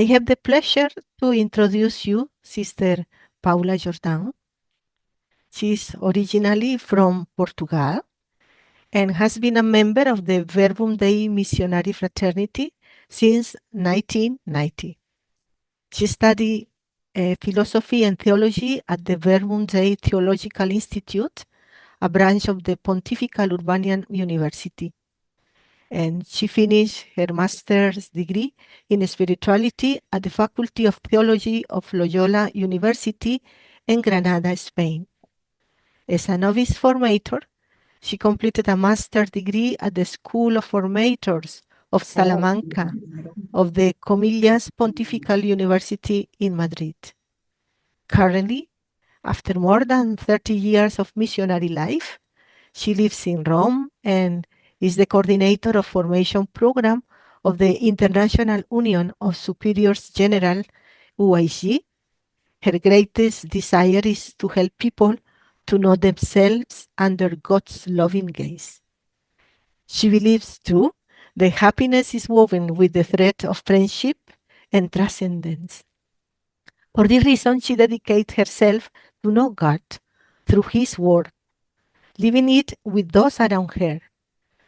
I have the pleasure to introduce you Sister Paula Jordão. She's originally from Portugal and has been a member of the Verbum Dei Missionary Fraternity since 1990. She studied philosophy and theology at the Verbum Dei Theological Institute, a branch of the Pontifical Urbanian University. And she finished her master's degree in spirituality at the Faculty of Theology of Loyola University in Granada, Spain. As a novice formator, she completed a master's degree at the School of Formators of Salamanca of the Comillas Pontifical University in Madrid. Currently, after more than 30 years of missionary life, she lives in Rome and is the coordinator of formation program of the International Union of Superiors General, UIG. Her greatest desire is to help people to know themselves under God's loving gaze. She believes, too, that happiness is woven with the thread of friendship and transcendence. For this reason, she dedicates herself to know God through His Word, living it with those around her,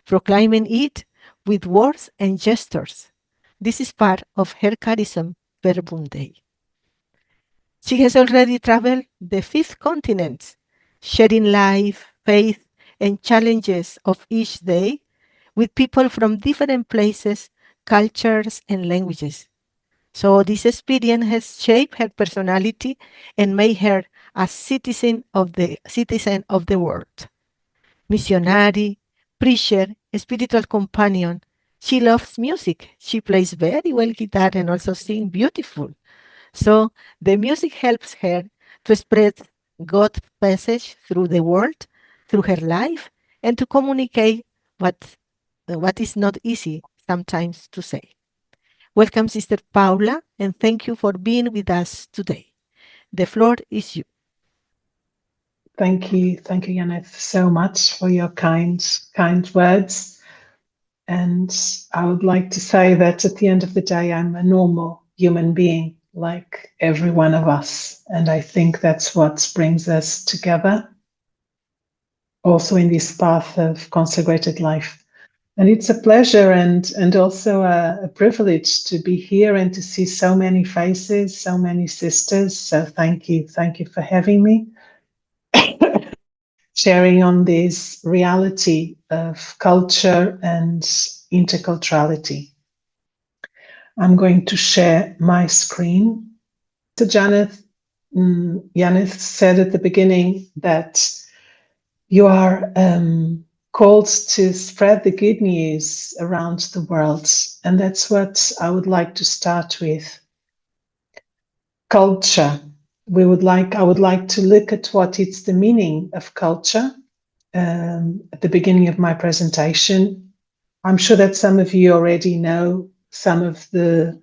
proclaiming it with words and gestures. This is part of her charism, Verbum Dei. She has already traveled the 5 continents, sharing life, faith, and challenges of each day with people from different places, cultures, and languages. So this experience has shaped her personality and made her a citizen of the world. Missionary, preacher, spiritual companion. She loves music. She plays very well guitar and also sings beautiful. So the music helps her to spread God's message through the world, through her life, and to communicate what is not easy sometimes to say. Welcome, Sister Paula, and thank you for being with us today. The floor is yours. Thank you, Yaneth, so much for your kind words. And I would like to say that at the end of the day, I'm a normal human being, like every one of us. And I think that's what brings us together, also in this path of consecrated life. And it's a pleasure and also a privilege to be here and to see so many faces, so many sisters. So thank you for having me. Sharing on this reality of culture and interculturality. I'm going to share my screen. So Yaneth said at the beginning that you are called to spread the good news around the world, and that's what I would like to start with. Culture. I would like to look at what is the meaning of culture at the beginning of my presentation. I'm sure that some of you already know some of the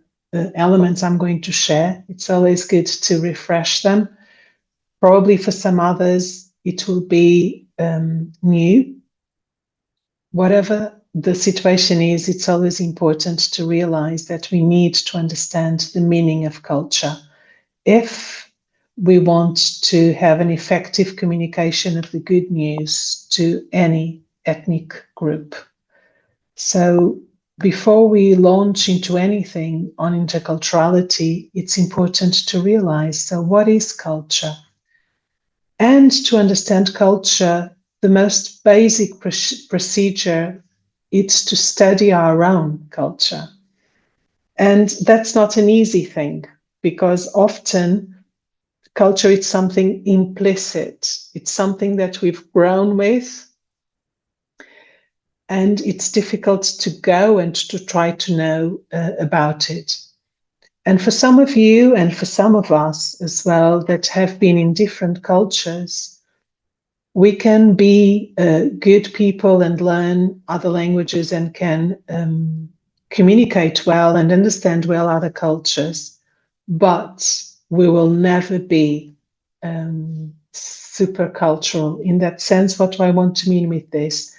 elements I'm going to share. It's always good to refresh them. Probably for some others, it will be new. Whatever the situation is, it's always important to realize that we need to understand the meaning of culture if we want to have an effective communication of the good news to any ethnic group. So before we launch into anything on interculturality, it's important to realize, so what is culture? And to understand culture, the most basic procedure is to study our own culture. And that's not an easy thing, because often culture is something implicit. It's something that we've grown with, and it's difficult to go and to try to know about it. And for some of you and for some of us as well that have been in different cultures, we can be good people and learn other languages and can communicate well and understand well other cultures, but we will never be super cultural. In that sense, what do I want to mean with this?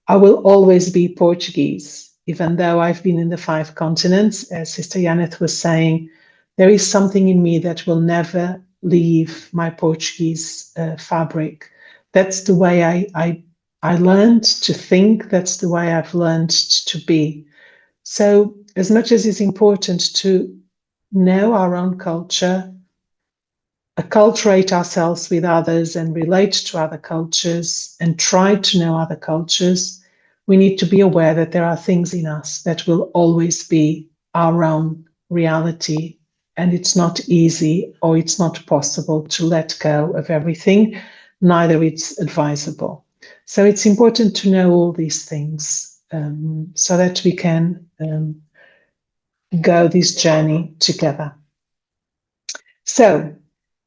I will always be Portuguese even though I've been in the 5 continents, as Sister Janeth was saying, there is something in me that will never leave my Portuguese fabric. That's the way I learned to think. That's the way I've learned to be. So as much as it's important to know our own culture, acculturate ourselves with others and relate to other cultures and try to know other cultures, we need to be aware that there are things in us that will always be our own reality, and it's not easy or it's not possible to let go of everything, neither it's advisable. So it's important to know all these things so that we can go this journey together. So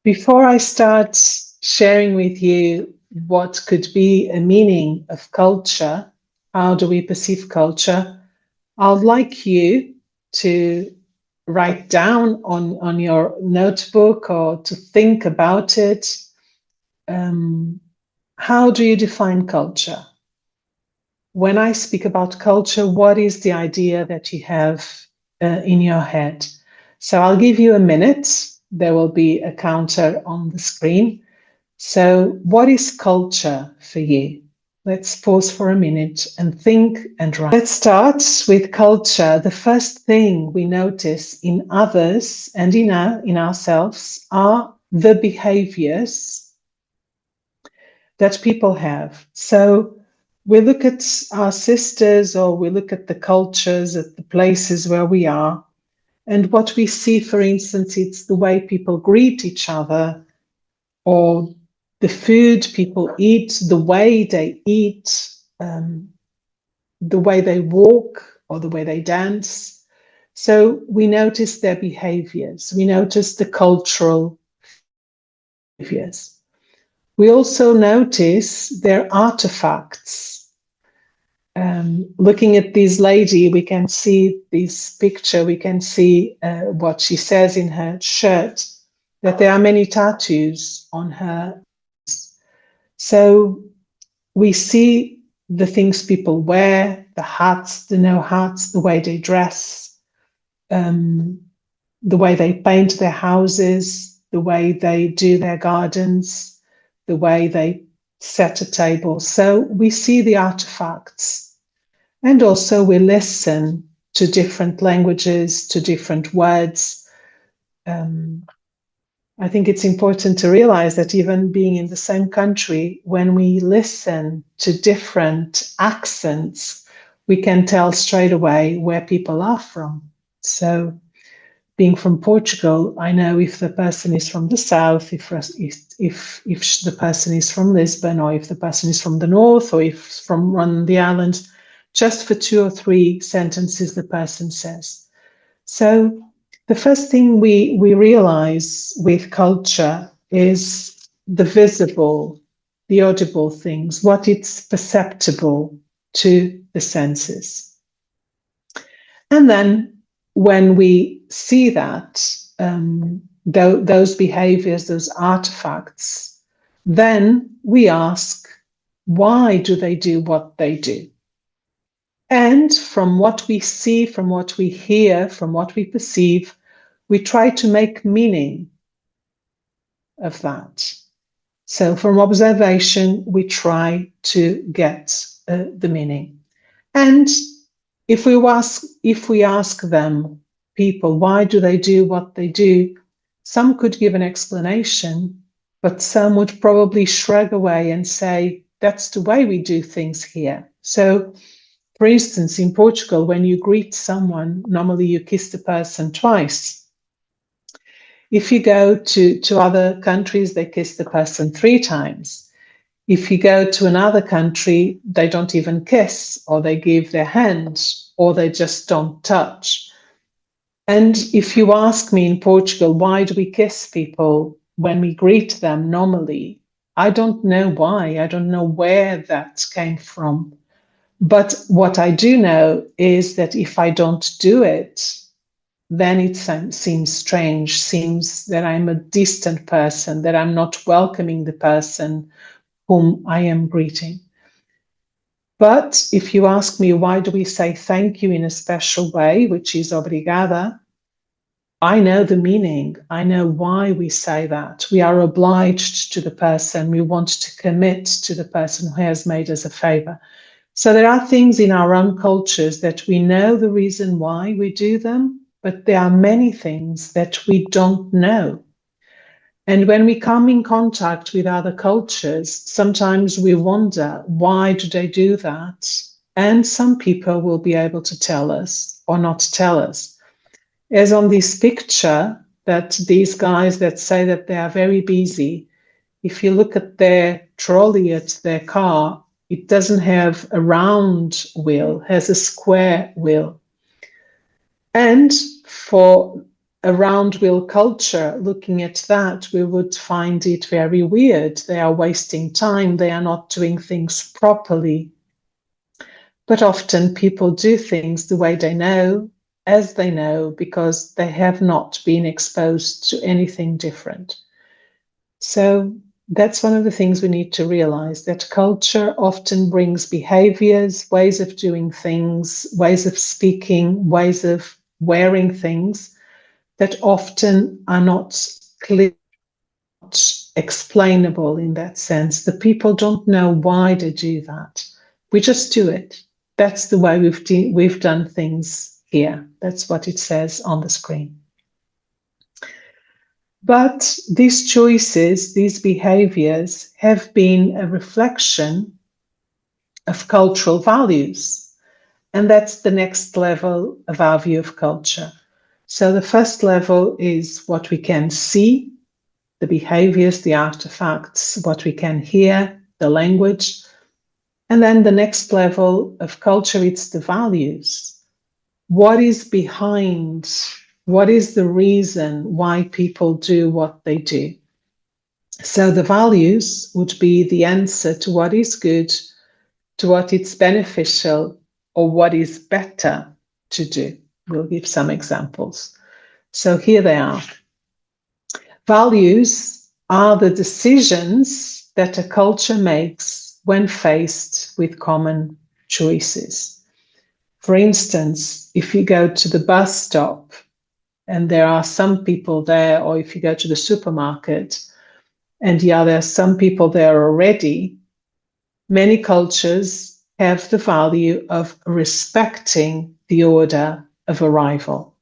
before I start sharing with you what could be a meaning of culture, how do we perceive culture, I'd like you to write down on your notebook or to think about it. How do you define culture? When I speak about culture, what is the idea that you have in your head? So I'll give you a minute. There will be a counter on the screen. So what is culture for you? Let's pause for a minute and think and write. Let's start with culture. The first thing we notice in others and in ourselves are the behaviors that people have. So we look at our sisters, or we look at the cultures, at the places where we are, and what we see, for instance, it's the way people greet each other, or the food people eat, the way they eat, the way they walk, or the way they dance. So we notice their behaviors. We notice the cultural behaviors. We also notice their artifacts. Looking at this lady, we can see this picture, we can see what she says in her shirt, that there are many tattoos on her. So we see the things people wear, the hats, the no hats, the way they dress, the way they paint their houses, the way they do their gardens, the way they set a table. So we see the artifacts. And also we listen to different languages, to different words. I think it's important to realize that even being in the same country, when we listen to different accents, we can tell straight away where people are from. So being from Portugal, I know if the person is from the south, if the person is from Lisbon, or if the person is from the north, or if from one of the islands, just for 2 or 3 sentences the person says. So the first thing we realize with culture is the visible, the audible things, what it's perceptible to the senses. And then when we see that, those behaviors, those artifacts, then we ask, why do they do what they do? And from what we see, from what we hear, from what we perceive, we try to make meaning of that. So from observation, we try to get the meaning. And if we ask them, people, why do they do what they do? Some could give an explanation, but some would probably shrug away and say, that's the way we do things here. So, for instance, in Portugal, when you greet someone, normally you kiss the person twice. If you go to other countries, they kiss the person 3 times. If you go to another country, they don't even kiss, or they give their hand, or they just don't touch. And if you ask me in Portugal, why do we kiss people when we greet them normally? I don't know why. I don't know where that came from. But what I do know is that if I don't do it, then it seems strange, seems that I'm a distant person, that I'm not welcoming the person whom I am greeting. But if you ask me, why do we say thank you in a special way, which is obrigada, I know the meaning. I know why we say that. We are obliged to the person. We want to commit to the person who has made us a favor. So there are things in our own cultures that we know the reason why we do them, but there are many things that we don't know. And when we come in contact with other cultures, sometimes we wonder, why do they do that? And some people will be able to tell us or not tell us. As on this picture, that these guys that say that they are very busy, if you look at their trolley, at their car, it doesn't have a round wheel, it has a square wheel. And for a round wheel culture, looking at that, we would find it very weird. They are wasting time, they are not doing things properly. But often people do things the way they know, as they know, because they have not been exposed to anything different. So that's one of the things we need to realize, that culture often brings behaviors, ways of doing things, ways of speaking, ways of wearing things that often are not clear, not explainable in that sense. The people don't know why they do that. We just do it. That's the way we've done things here. That's what it says on the screen. But these choices, these behaviors have been a reflection of cultural values. And that's the next level of our view of culture. So the first level is what we can see, the behaviors, the artifacts, what we can hear, the language. And then the next level of culture, it's the values. What is behind? What is the reason why people do what they do? So the values would be the answer to what is good, to what is beneficial, or what is better to do. We'll give some examples. So here they are. Values are the decisions that a culture makes when faced with common choices. For instance, if you go to the bus stop and there are some people there, or if you go to the supermarket and there are some people there already, many cultures have the value of respecting the order of arrival.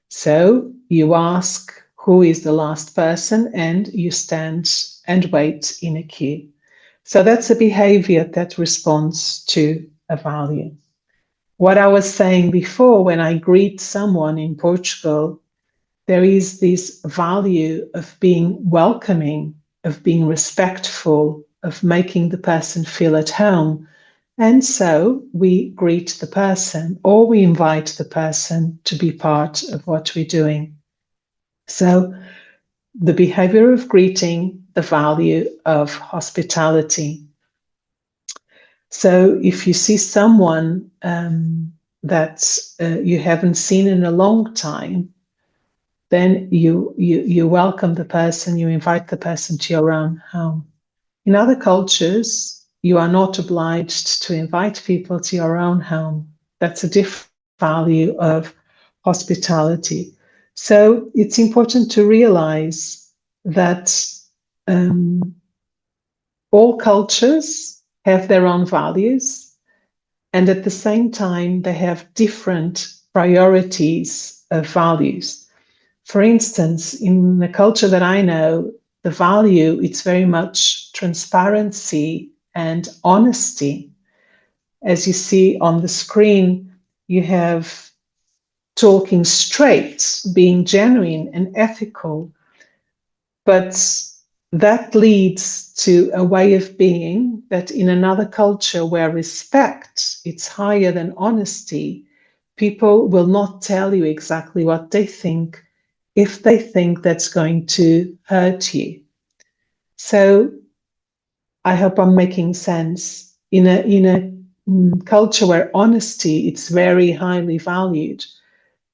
So you ask who is the last person and you stand and wait in a queue. So that's a behavior that responds to a value. What I was saying before, when I greet someone in Portugal, there is this value of being welcoming, of being respectful, of making the person feel at home. And so we greet the person, or we invite the person to be part of what we're doing. So the behavior of greeting, the value of hospitality. So if you see someone that you haven't seen in a long time, then you welcome the person, you invite the person to your own home. In other cultures, you are not obliged to invite people to your own home. That's a different value of hospitality. So it's important to realize that all cultures have their own values, and at the same time, they have different priorities of values. For instance, in the culture that I know, the value, it's very much transparency and honesty. As you see on the screen, you have talking straight, being genuine and ethical, but that leads to a way of being that in another culture where respect is higher than honesty, people will not tell you exactly what they think if they think that's going to hurt you. So I hope I'm making sense. In a culture where honesty is very highly valued,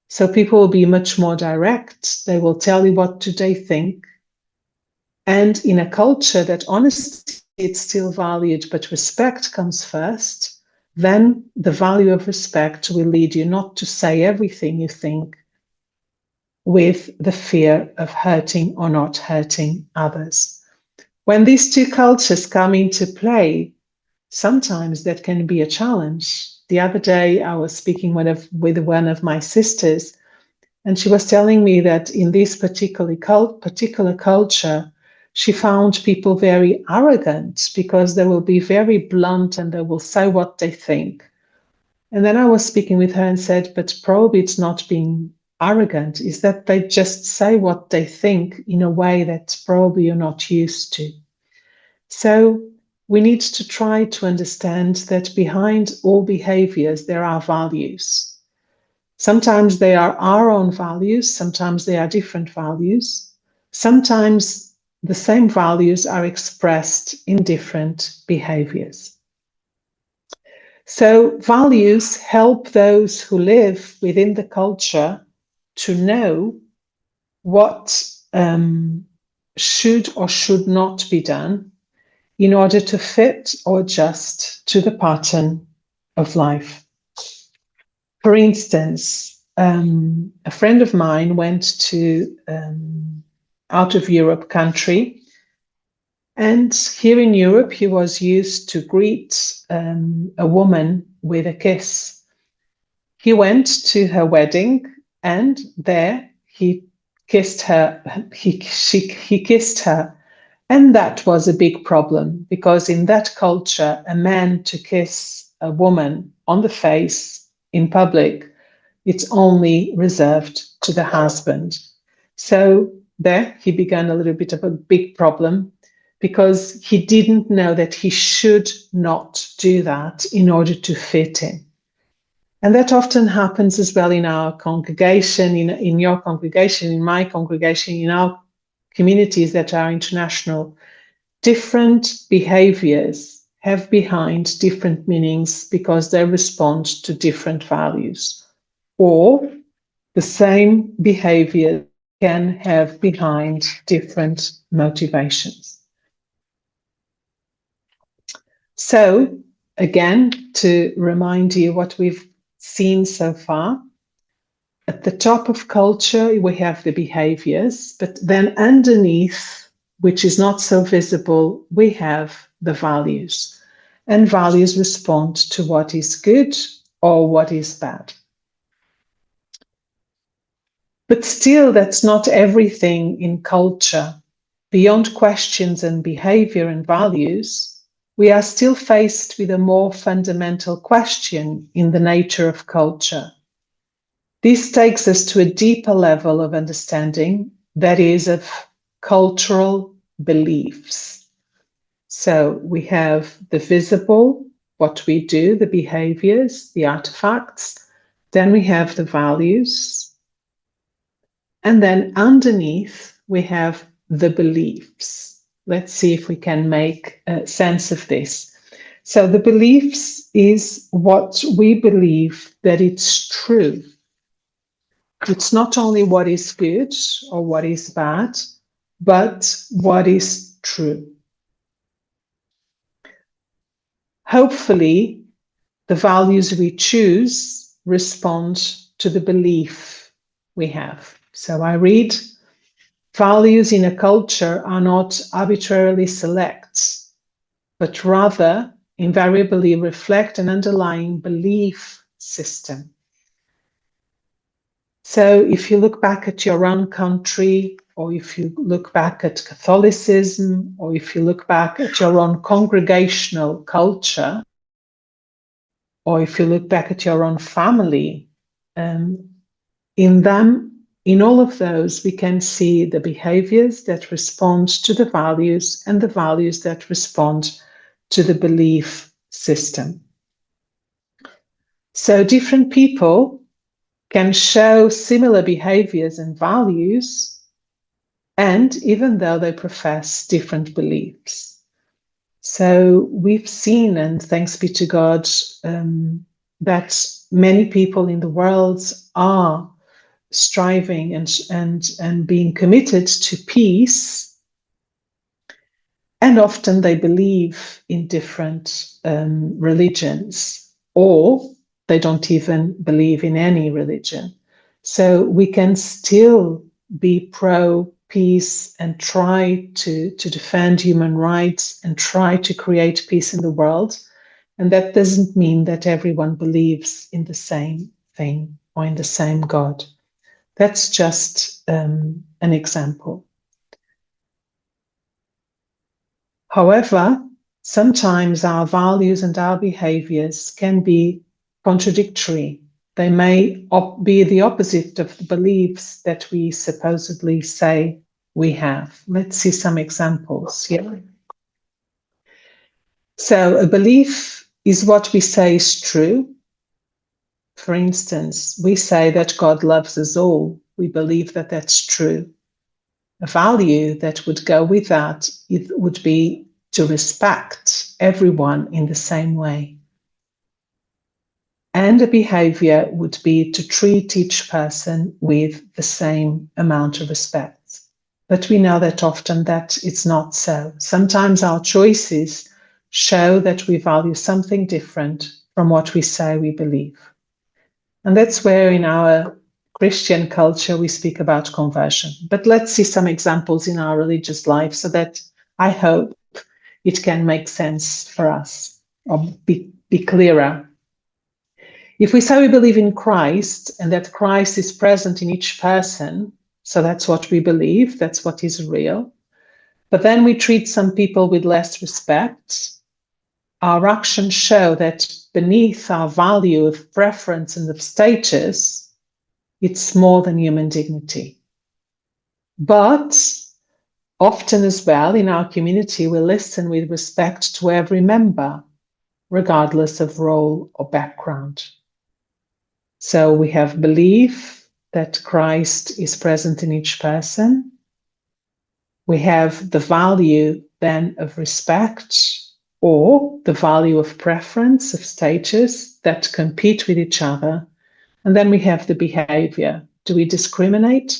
so people will be much more direct. They will tell you what do they think. And in a culture that honesty is still valued, but respect comes first, then the value of respect will lead you not to say everything you think with the fear of hurting or not hurting others. When these two cultures come into play, sometimes that can be a challenge. The other day, I was speaking with one of my sisters, and she was telling me that in this particular culture, she found people very arrogant because they will be very blunt and they will say what they think. And then I was speaking with her and said, but probably it's not being arrogant, is that they just say what they think in a way that probably you're not used to. So we need to try to understand that behind all behaviors, there are values. Sometimes they are our own values, sometimes they are different values. Sometimes the same values are expressed in different behaviors. So values help those who live within the culture to know what should or should not be done in order to fit or adjust to the pattern of life. For instance, a friend of mine went to out of Europe country, and here in Europe he was used to greet a woman with a kiss. He went to her wedding, and there he kissed her. He kissed her. And that was a big problem, because in that culture, a man to kiss a woman on the face in public, it's only reserved to the husband. So there he began a little bit of a big problem, because he didn't know that he should not do that in order to fit in. And that often happens as well in our congregation, in your congregation, in my congregation, in our communities that are international. Different behaviors have behind different meanings because they respond to different values. Or the same behavior can have behind different motivations. So, again, to remind you what we've seen so far, at the top of culture, we have the behaviors, but then underneath, which is not so visible, we have the values. And values respond to what is good or what is bad. But still, that's not everything in culture. Beyond questions and behavior and values, we are still faced with a more fundamental question in the nature of culture. This takes us to a deeper level of understanding, that is, of cultural beliefs. So we have the visible, what we do, the behaviors, the artifacts. Then we have the values. And then underneath, we have the beliefs. Let's see if we can make sense of this. So the beliefs is what we believe that it's true. It's not only what is good or what is bad, but what is true. Hopefully, the values we choose respond to the belief we have. So I read, values in a culture are not arbitrarily select, but rather invariably reflect an underlying belief system. So if you look back at your own country, or if you look back at Catholicism, or if you look back at your own congregational culture, or if you look back at your own family, in all of those, we can see the behaviors that respond to the values and the values that respond to the belief system. So different people can show similar behaviors and values, and even though they profess different beliefs. So we've seen, and thanks be to God, that many people in the world are striving and being committed to peace, and often they believe in different religions or they don't even believe in any religion. So we can still be pro-peace and try to defend human rights and try to create peace in the world. And that doesn't mean that everyone believes in the same thing or in the same God. That's just an example. However, sometimes our values and our behaviors can be contradictory. They may be the opposite of the beliefs that we supposedly say we have. Let's see some examples here. So a belief is what we say is true. For instance, we say that God loves us all. We believe that that's true. A value that would go with that, it would be to respect everyone in the same way. And a behavior would be to treat each person with the same amount of respect. But we know that often that it's not so. Sometimes our choices show that we value something different from what we say we believe. And that's where in our Christian culture we speak about conversion. But let's see some examples in our religious life so that I hope it can make sense for us or be clearer. If we say we believe in Christ and that Christ is present in each person, so that's what we believe, that's what is real, but then we treat some people with less respect, our actions show that beneath our value of preference and of status, it's more than human dignity. But often as well in our community, we listen with respect to every member, regardless of role or background. So we have belief that Christ is present in each person. We have the value then of respect or the value of preference, of status that compete with each other. And then we have the behavior. Do we discriminate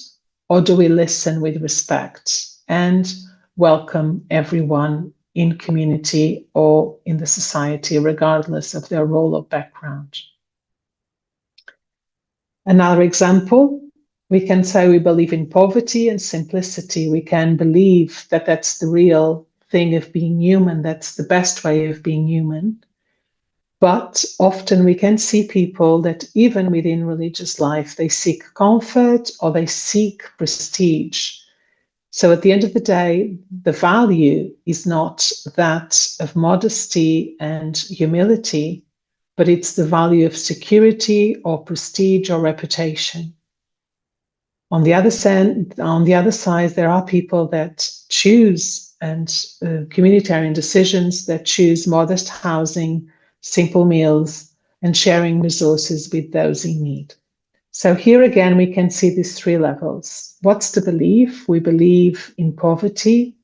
or do we listen with respect and welcome everyone in community or in the society, regardless of their role or background? Another example, we can say we believe in poverty and simplicity. We can believe that that's the real thing of being human. That's the best way of being human. But often we can see people that even within religious life, they seek comfort or they seek prestige. So at the end of the day, the value is not that of modesty and humility, but it's the value of security or prestige or reputation. On the other side, there are people that choose and communitarian decisions that choose modest housing, simple meals, and sharing resources with those in need. So here again, we can see these three levels. What's the belief? We believe in poverty.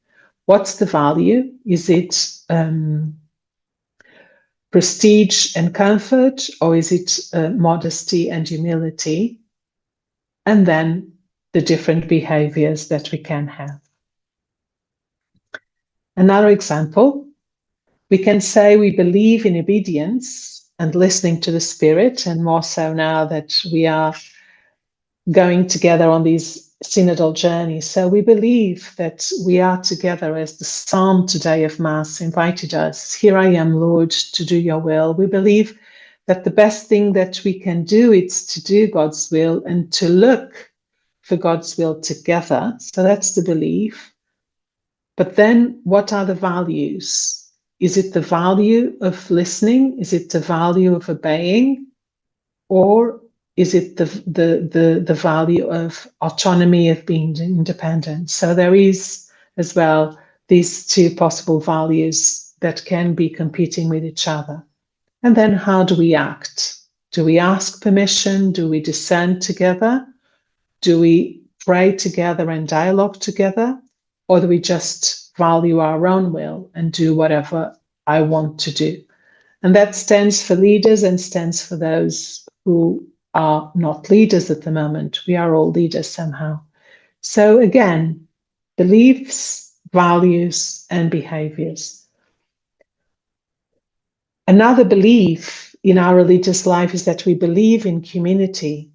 What's the value? Is it prestige and comfort, or is it modesty and humility? And then the different behaviors that we can have. Another example, we can say we believe in obedience and listening to the Spirit, and more so now that we are going together on these synodal journeys. So we believe that we are together, as the Psalm today of Mass invited us, "Here I am, Lord, to do your will." We believe that the best thing that we can do is to do God's will and to look for God's will together. So that's the belief. But then what are the values? Is it the value of listening? Is it the value of obeying? Or is it the value of autonomy, of being independent? So there is as well these two possible values that can be competing with each other. And then how do we act? Do we ask permission? Do we discern together? Do we pray together and dialogue together? Or do we just value our own will and do whatever I want to do? And that stands for leaders and stands for those who are not leaders at the moment. We are all leaders somehow. So again, beliefs, values, and behaviors. Another belief in our religious life is that we believe in community.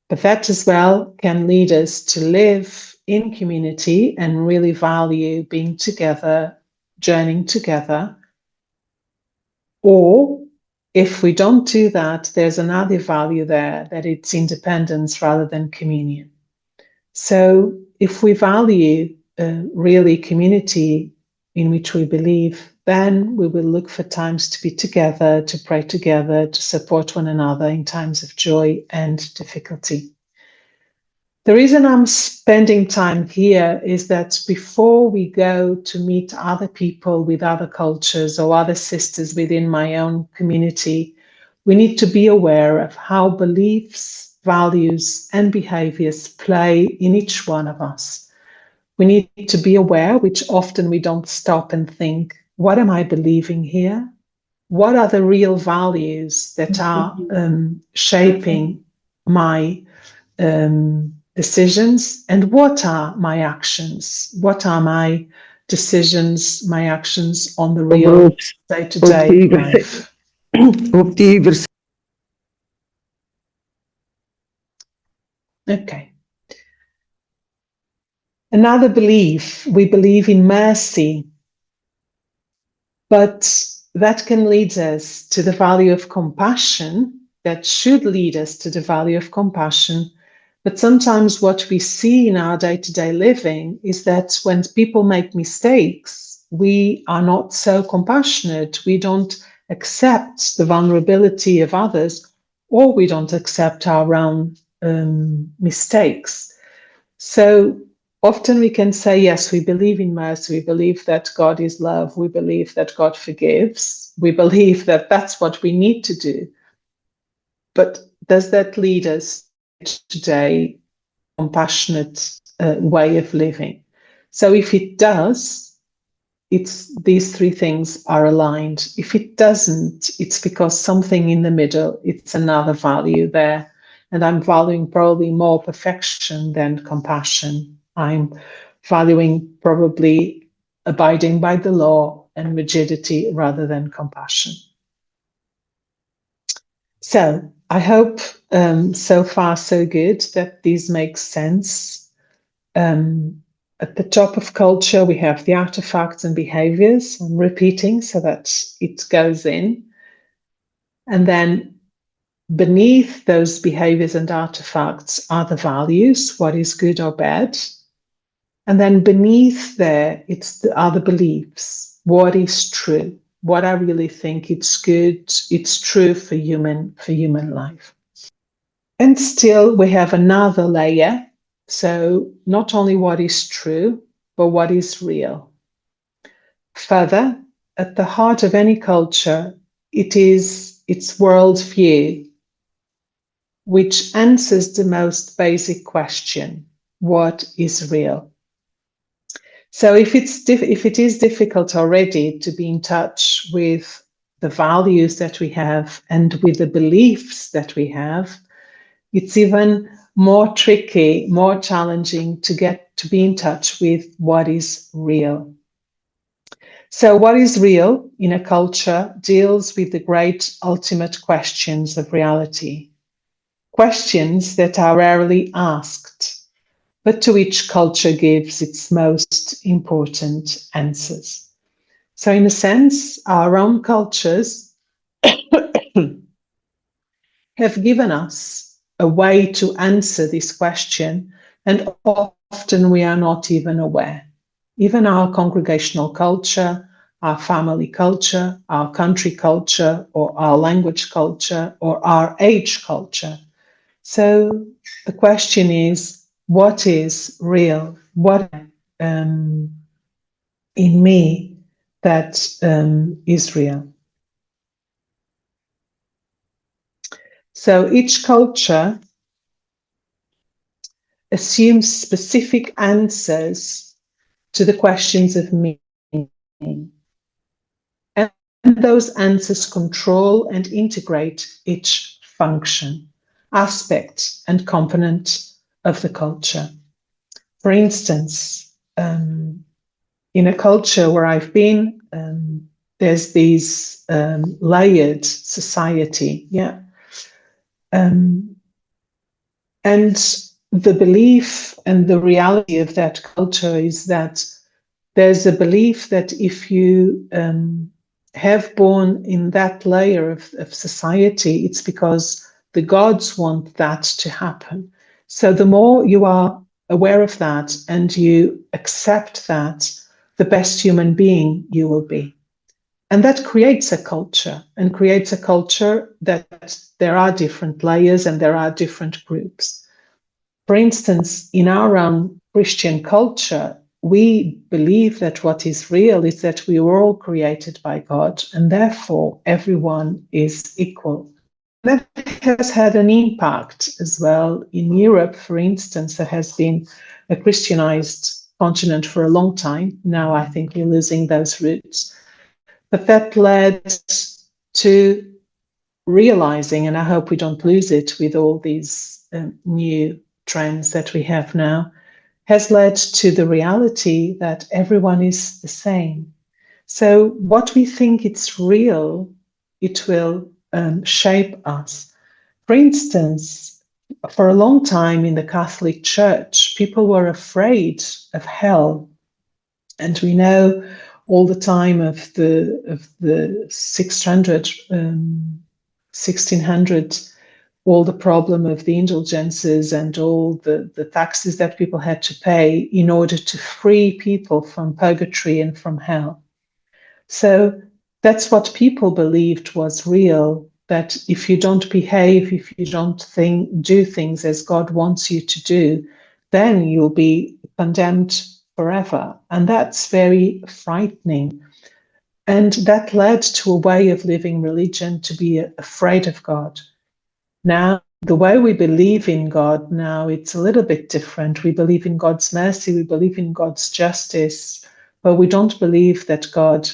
But that as well can lead us to live in community and really value being together, journeying together. Or if we don't do that, there's another value there, that it's independence rather than communion. So if we value really community in which we believe, then we will look for times to be together, to pray together, to support one another in times of joy and difficulty. The reason I'm spending time here is that before we go to meet other people with other cultures or other sisters within my own community, we need to be aware of how beliefs, values, and behaviors play in each one of us. We need to be aware, which often we don't stop and think, what am I believing here? What are the real values that are shaping my decisions, and what are my actions? What are my decisions, my actions on the real day-to-day life? Okay. Another belief, we believe in mercy, but that can lead us to the value of compassion, that should lead us to the value of compassion. But sometimes what we see in our day-to-day living is that when people make mistakes, we are not so compassionate. We don't accept the vulnerability of others, or we don't accept our own mistakes. So often we can say, yes, we believe in mercy. We believe that God is love. We believe that God forgives. We believe that that's what we need to do. But does that lead us today compassionate way of living? So if it does, it's these three things are aligned. If it doesn't, it's because something in the middle, it's another value there. And I'm valuing probably more perfection than compassion. I'm valuing probably abiding by the law and rigidity rather than compassion. So I hope so far so good that these make sense. At the top of culture, we have the artifacts and behaviors. I'm repeating so that it goes in. And then beneath those behaviors and artifacts are the values, what is good or bad. And then beneath there, are the beliefs, what is true, what I really think it's good, it's true for human life. And still we have another layer. So not only what is true, but what is real. Further, at the heart of any culture, it is its worldview, which answers the most basic question, what is real? So if it is difficult already to be in touch with the values that we have and with the beliefs that we have, it's even more tricky, more challenging to get to be in touch with what is real. So what is real in a culture deals with the great ultimate questions of reality, questions that are rarely asked, but to which culture gives its most important answers. So in a sense, our own cultures have given us a way to answer this question, and often we are not even aware. Even our congregational culture, our family culture, our country culture, or our language culture, or our age culture. So the question is, what is real? What in me that is real? So each culture assumes specific answers to the questions of meaning. And those answers control and integrate each function, aspect, and component of the culture. For instance, in a culture where I've been, there's these layered society, yeah. And the belief and the reality of that culture is that there's a belief that if you have born in that layer of society, it's because the gods want that to happen. So the more you are aware of that and you accept that, the best human being you will be. And that creates a culture, and creates a culture that there are different layers and there are different groups. For instance, in our own Christian culture, we believe that what is real is that we were all created by God, and therefore everyone is equal. That has had an impact as well. In Europe, for instance, there has been a Christianized continent for a long time. Now I think we're losing those roots. But that led to realizing, and I hope we don't lose it with all these new trends that we have now, has led to the reality that everyone is the same. So what we think it's real, it will shape us. For instance, for a long time in the Catholic Church, people were afraid of hell. And we know all the time of the 1600, all the problem of the indulgences and all the taxes that people had to pay in order to free people from purgatory and from hell. So that's what people believed was real, that if you don't behave, if you don't do things as God wants you to do, then you'll be condemned forever. And that's very frightening. And that led to a way of living religion to be afraid of God. Now, the way we believe in God now, it's a little bit different. We believe in God's mercy, we believe in God's justice, but we don't believe that God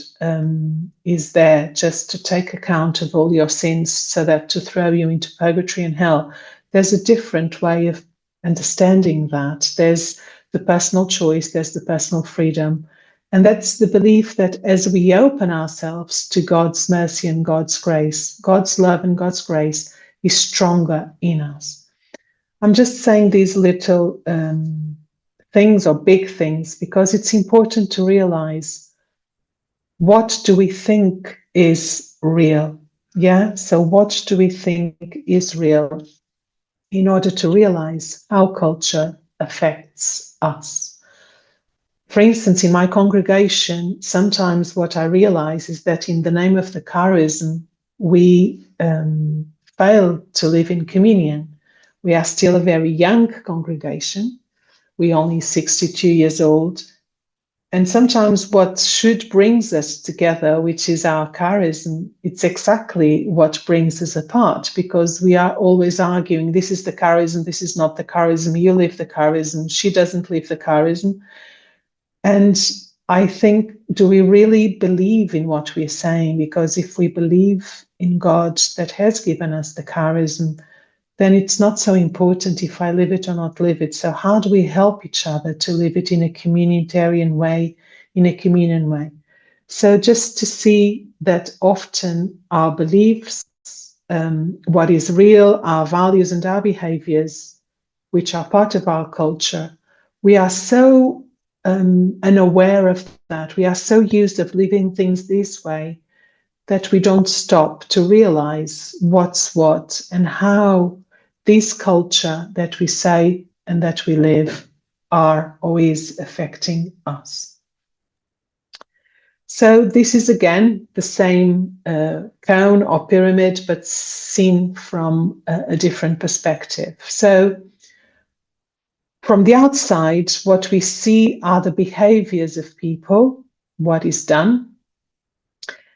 is there just to take account of all your sins so that to throw you into purgatory and hell. There's a different way of understanding that. There's the personal choice, there's the personal freedom. And that's the belief that as we open ourselves to God's mercy and God's grace, God's love and God's grace is stronger in us. I'm just saying these little things or big things because it's important to realize, what do we think is real? Yeah, so what do we think is real in order to realize how culture affects us? For instance, in my congregation, sometimes what I realize is that in the name of the charism, we fail to live in communion. We are still a very young congregation. We're only 62 years old. And sometimes what should brings us together, which is our charism, it's exactly what brings us apart, because we are always arguing, this is the charism, this is not the charism, you live the charism, she doesn't live the charism. And I think, do we really believe in what we're saying? Because if we believe in God that has given us the charism, then it's not so important if I live it or not live it. So how do we help each other to live it in a communitarian way, in a communion way? So just to see that often our beliefs, what is real, our values and our behaviors, which are part of our culture, we are so unaware of that. We are so used of living things this way that we don't stop to realize what's what and how this culture that we say and that we live are or is affecting us. So this is again the same cone or pyramid, but seen from a different perspective. So from the outside, what we see are the behaviors of people, what is done.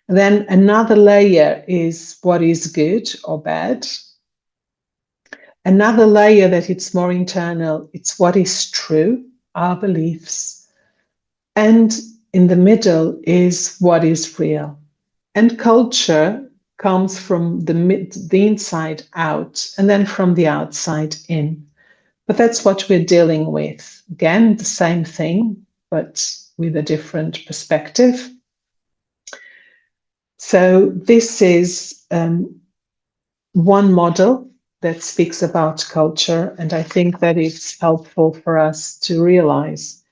Then another layer is what is good or bad. Another layer that it's more internal, it's what is true, our beliefs. And in the middle is what is real. And culture comes from the inside out and then from the outside in. But that's what we're dealing with. Again, the same thing, but with a different perspective. So this is one model that speaks about culture, and I think that it's helpful for us to realize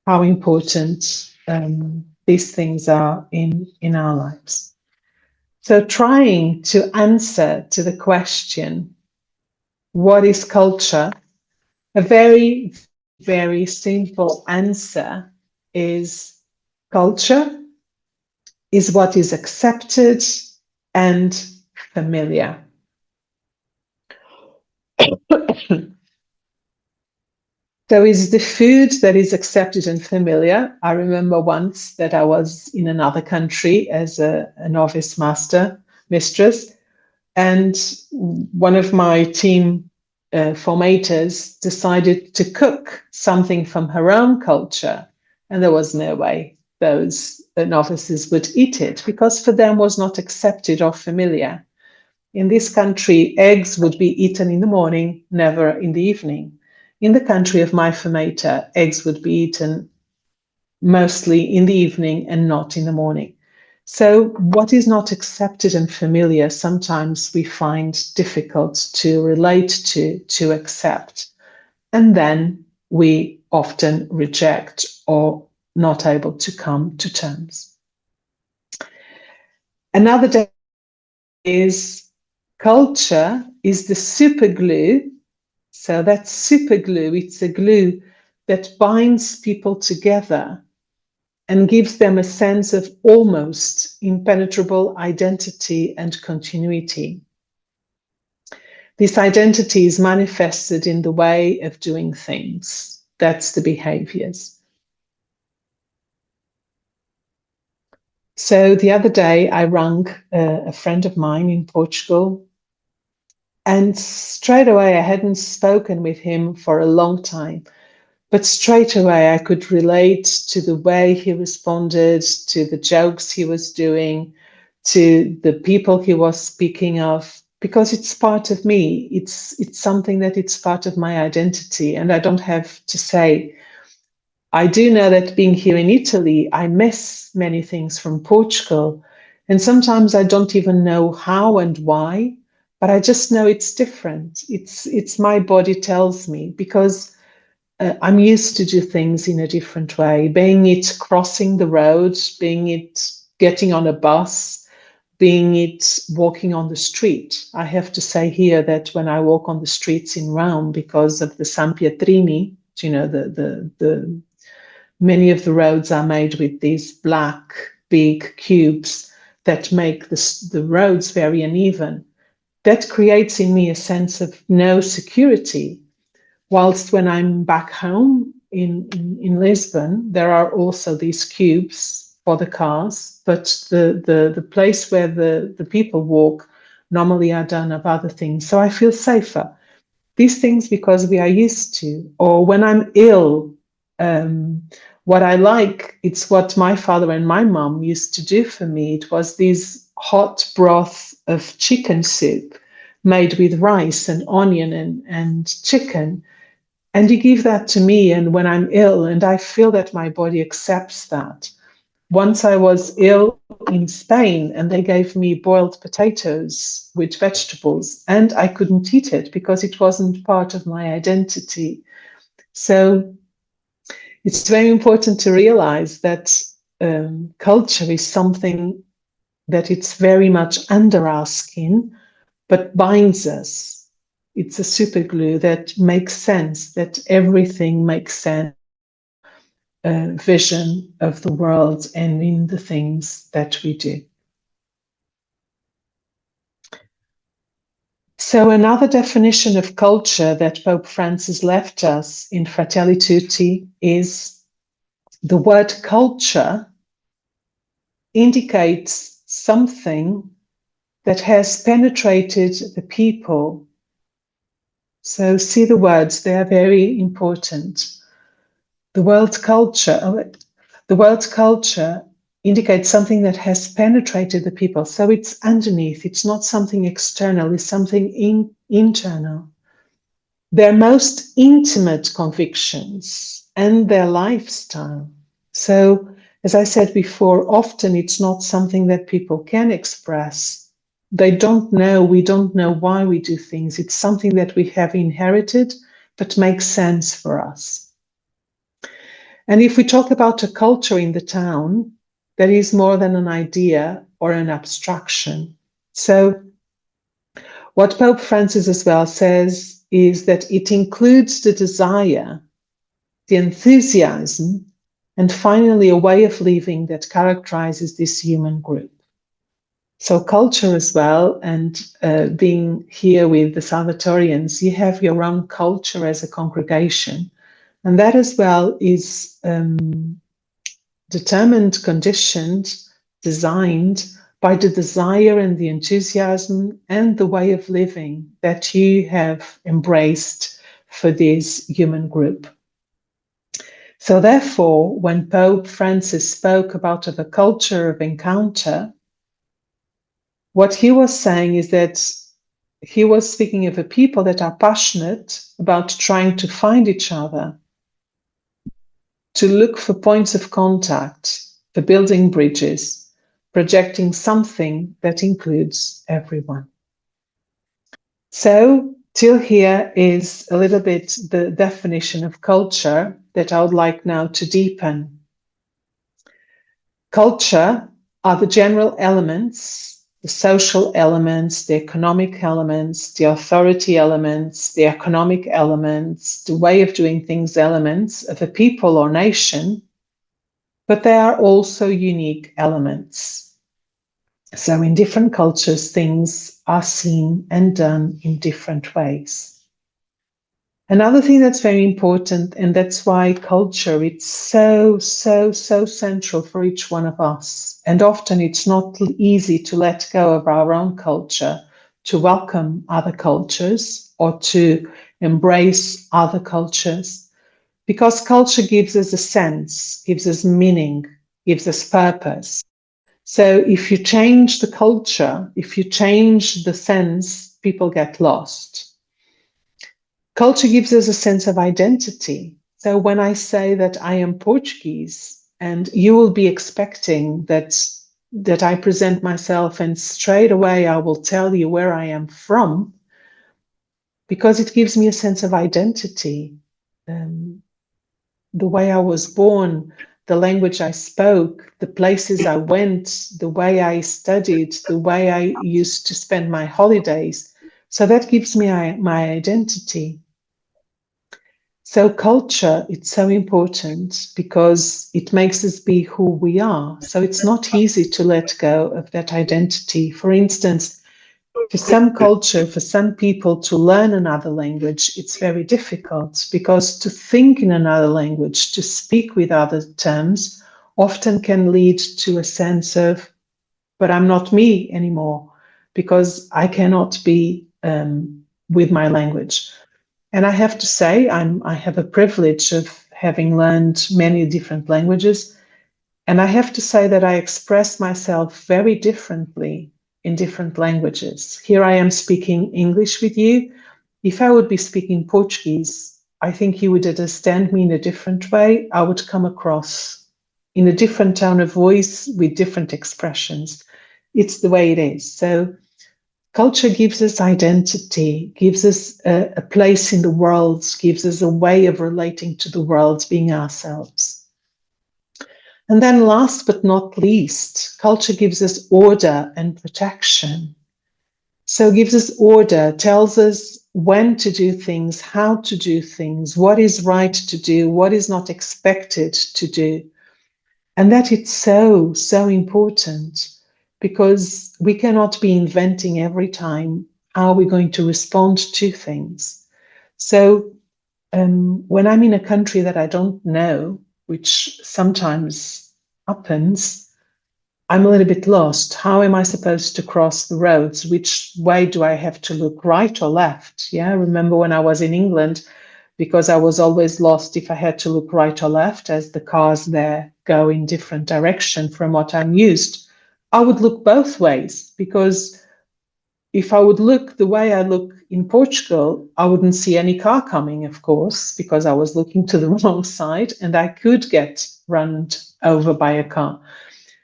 how important these things are in our lives. So trying to answer to the question, what is culture? A very, very simple answer is culture is what is accepted and familiar. So it's the food that is accepted and familiar. I remember once that I was in another country as a novice mistress, and one of my team formators decided to cook something from her own culture, and there was no way those novices would eat it because for them was not accepted or familiar. In this country, eggs would be eaten in the morning, never in the evening. In the country of my formator, eggs would be eaten mostly in the evening and not in the morning. So what is not accepted and familiar, sometimes we find difficult to relate to accept. And then we often reject or not able to come to terms. Another day is culture is the super glue. So that super glue, it's a glue that binds people together and gives them a sense of almost impenetrable identity and continuity. This identity is manifested in the way of doing things. That's the behaviors. So the other day I rang a friend of mine in Portugal, and straight away I hadn't spoken with him for a long time. But straight away, I could relate to the way he responded, to the jokes he was doing, to the people he was speaking of, because it's part of me. It's something that it's part of my identity. And I don't have to say, I do know that being here in Italy, I miss many things from Portugal. And sometimes I don't even know how and why, but I just know it's different. It's my body tells me, because I'm used to do things in a different way, being it crossing the road, being it getting on a bus, being it walking on the street. I have to say here that when I walk on the streets in Rome, because of the San Pietrini, you know, the many of the roads are made with these black big cubes that make the roads very uneven. That creates in me a sense of no security. Whilst when I'm back home in Lisbon, there are also these cubes for the cars, but the place where the people walk normally are done of other things. So I feel safer. These things because we are used to. Or when I'm ill, what I like, it's what my father and my mom used to do for me. It was this hot broth of chicken soup made with rice and onion and chicken. And you give that to me, and when I'm ill, and I feel that my body accepts that. Once I was ill in Spain, and they gave me boiled potatoes with vegetables, and I couldn't eat it because it wasn't part of my identity. So it's very important to realize that culture is something that it's very much under our skin, but binds us. It's a super glue that makes sense, that everything makes sense, vision of the world and in the things that we do. So another definition of culture that Pope Francis left us in Fratelli Tutti is the word culture indicates something that has penetrated the people. So see the words, they are very important. The word culture indicates something that has penetrated the people. So it's underneath, it's not something external, it's something internal. Their most intimate convictions and their lifestyle. So As I said before, often it's not something that people can express. They don't know, we don't know why we do things. It's something that we have inherited, but makes sense for us. And if we talk about a culture in the town, that is more than an idea or an abstraction. So what Pope Francis as well says is that it includes the desire, the enthusiasm, and finally a way of living that characterizes this human group. So culture as well, and being here with the Salvatorians, you have your own culture as a congregation. And that as well is determined, conditioned, designed by the desire and the enthusiasm and the way of living that you have embraced for this human group. So therefore, when Pope Francis spoke about the culture of encounter, what he was saying is that he was speaking of a people that are passionate about trying to find each other, to look for points of contact, for building bridges, projecting something that includes everyone. So, till here is a little bit the definition of culture that I would like now to deepen. Culture are the general elements, the social elements, the economic elements, the authority elements, the economic elements, the way of doing things elements of a people or nation, but they are also unique elements. So in different cultures, things are seen and done in different ways. Another thing that's very important, and that's why culture, it's so central for each one of us. And often it's not easy to let go of our own culture, to welcome other cultures or to embrace other cultures, because culture gives us a sense, gives us meaning, gives us purpose. So if you change the culture, if you change the sense, people get lost. Culture gives us a sense of identity. So when I say that I am Portuguese, and you will be expecting that I present myself and straight away I will tell you where I am from, because it gives me a sense of identity. The way I was born, the language I spoke, the places I went, the way I studied, the way I used to spend my holidays. So that gives me my identity. So culture, it's so important because it makes us be who we are. So it's not easy to let go of that identity. For instance, for some culture, for some people to learn another language, it's very difficult because to think in another language, to speak with other terms, often can lead to a sense of, but I'm not me anymore because I cannot be with my language. And I have to say, I have a privilege of having learned many different languages. And I have to say that I express myself very differently in different languages. Here I am speaking English with you. If I would be speaking Portuguese, I think you would understand me in a different way. I would come across in a different tone of voice with different expressions. It's the way it is. So culture gives us identity, gives us a place in the world, gives us a way of relating to the world, being ourselves. And then last but not least, culture gives us order and protection. So it gives us order, tells us when to do things, how to do things, what is right to do, what is not expected to do. And that it's so important, because we cannot be inventing every time how we're going to respond to things. So when I'm in a country that I don't know, which sometimes happens, I'm a little bit lost. How am I supposed to cross the roads? Which way do I have to look, right or left? Yeah, I remember when I was in England, because I was always lost if I had to look right or left, as the cars there go in different direction from what I'm used. I would look both ways, because if I would look the way I look in Portugal, I wouldn't see any car coming, of course, because I was looking to the wrong side and I could get run over by a car.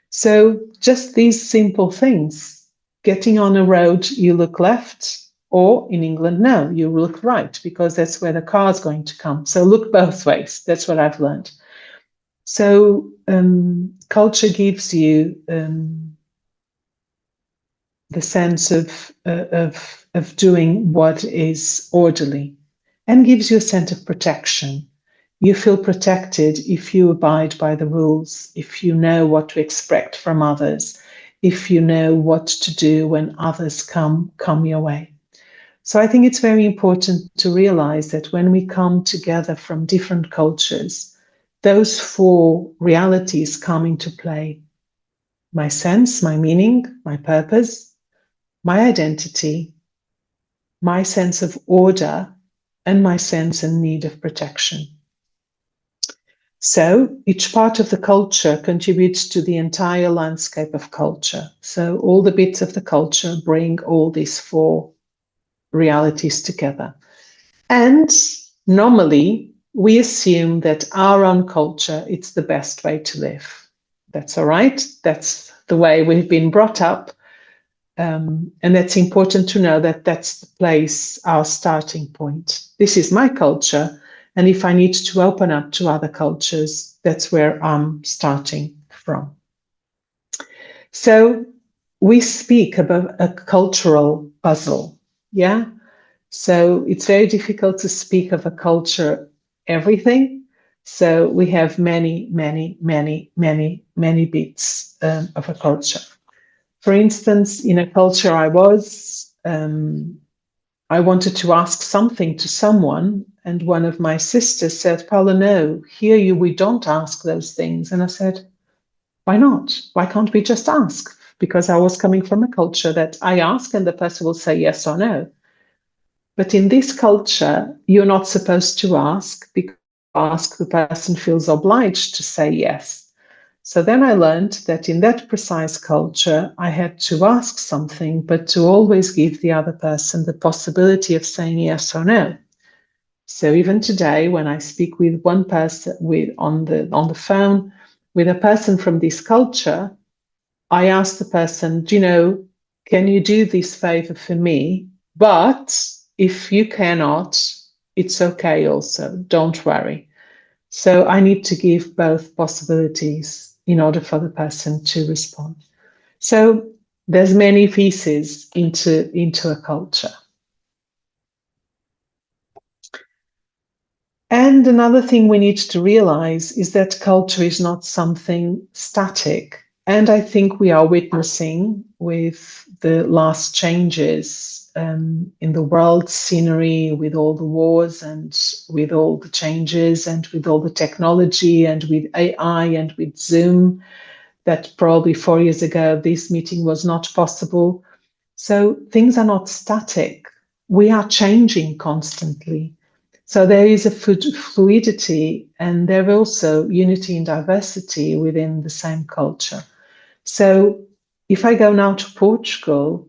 So just these simple things. Getting on a road, you look left, or in England, no, you look right, because that's where the car is going to come. So look both ways. That's what I've learned. So culture gives you the sense of doing what is orderly and gives you a sense of protection. You feel protected if you abide by the rules, if you know what to expect from others, if you know what to do when others come your way. So I think it's very important to realize that when we come together from different cultures, those four realities come into play. My sense, my meaning, my purpose, my identity, my sense of order, and my sense and need of protection. So each part of the culture contributes to the entire landscape of culture. So all the bits of the culture bring all these four realities together. And normally we assume that our own culture is the best way to live. That's all right. That's the way we've been brought up. And that's important to know that that's the place, our starting point. This is my culture. And if I need to open up to other cultures, that's where I'm starting from. So we speak about a cultural puzzle. Yeah. So it's very difficult to speak of a culture, everything. So we have many, many, many, many, many bits of a culture. For instance, in a culture I was, I wanted to ask something to someone, and one of my sisters said, Paula, no, here we don't ask those things. And I said, why not? Why can't we just ask? Because I was coming from a culture that I ask and the person will say yes or no. But in this culture, you're not supposed to ask, because the person feels obliged to say yes. So then I learned that in that precise culture, I had to ask something, but to always give the other person the possibility of saying yes or no. So even today, when I speak with one person on the phone with a person from this culture, I ask the person, can you do this favor for me? But if you cannot, it's okay also, don't worry. So I need to give both possibilities in order for the person to respond. So there's many pieces into a culture. And another thing we need to realize is that culture is not something static. And I think we are witnessing with the last changes in the world scenery, with all the wars and with all the changes and with all the technology and with AI and with Zoom, that probably 4 years ago this meeting was not possible. So things are not static. We are changing constantly. So there is a fluidity, and there is also unity and diversity within the same culture. So if I go now to Portugal,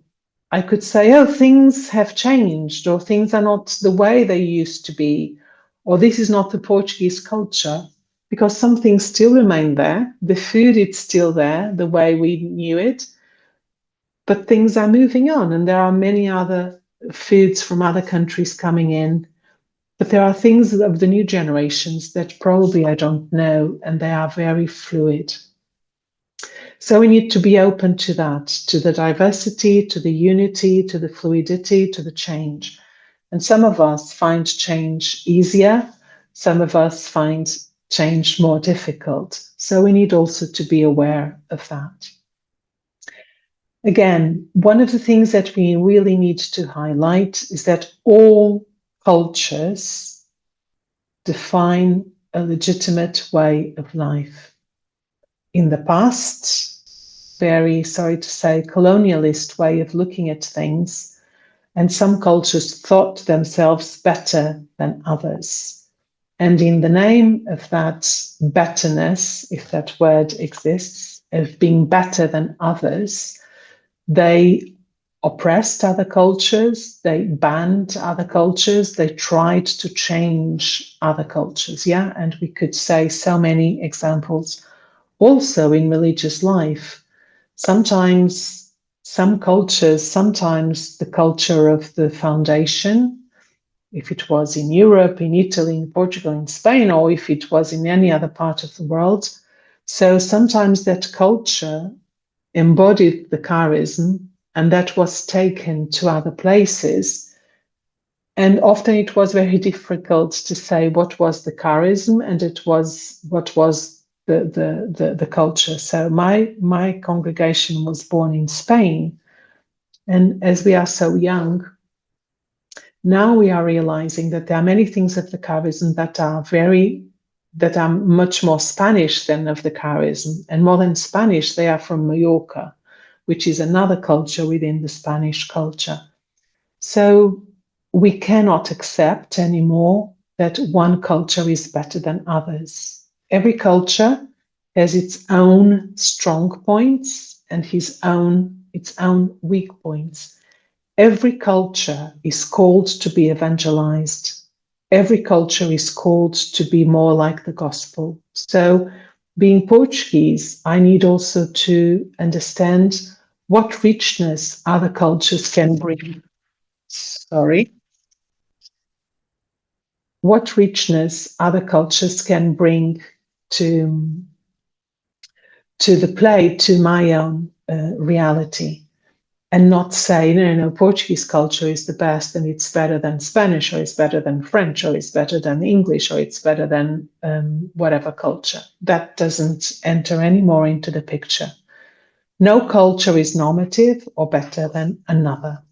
I could say, oh, things have changed, or things are not the way they used to be, or this is not the Portuguese culture, because some things still remain there. The food is still there, the way we knew it, but things are moving on, and there are many other foods from other countries coming in. But there are things of the new generations that probably I don't know, and they are very fluid. So we need to be open to that, to the diversity, to the unity, to the fluidity, to the change. And some of us find change easier. Some of us find change more difficult. So we need also to be aware of that. Again, one of the things that we really need to highlight is that all cultures define a legitimate way of life. In the past, very sorry to say, colonialist way of looking at things, and some cultures thought themselves better than others. And in the name of that betterness, if that word exists, of being better than others, they oppressed other cultures, they banned other cultures, they tried to change other cultures, yeah? And we could say so many examples. Also in religious life, sometimes some cultures, sometimes the culture of the foundation, if it was in Europe, in Italy, in Portugal, in Spain, or if it was in any other part of the world. So sometimes that culture embodied the charism, and that was taken to other places. And often it was very difficult to say what was the charism and what was the culture. So my congregation was born in Spain. And as we are so young, now we are realizing that there are many things of the charism that are much more Spanish than of the charism. And more than Spanish, they are from Mallorca, which is another culture within the Spanish culture. So we cannot accept anymore that one culture is better than others. Every culture has its own strong points and its own weak points. Every culture is called to be evangelized. Every culture is called to be more like the gospel. So being Portuguese, I need also to understand what richness other cultures can bring. What richness other cultures can bring to the play, to my own reality, and not say, no, Portuguese culture is the best and it's better than Spanish, or it's better than French, or it's better than English, or it's better than whatever culture. That doesn't enter anymore into the picture. No culture is normative or better than another.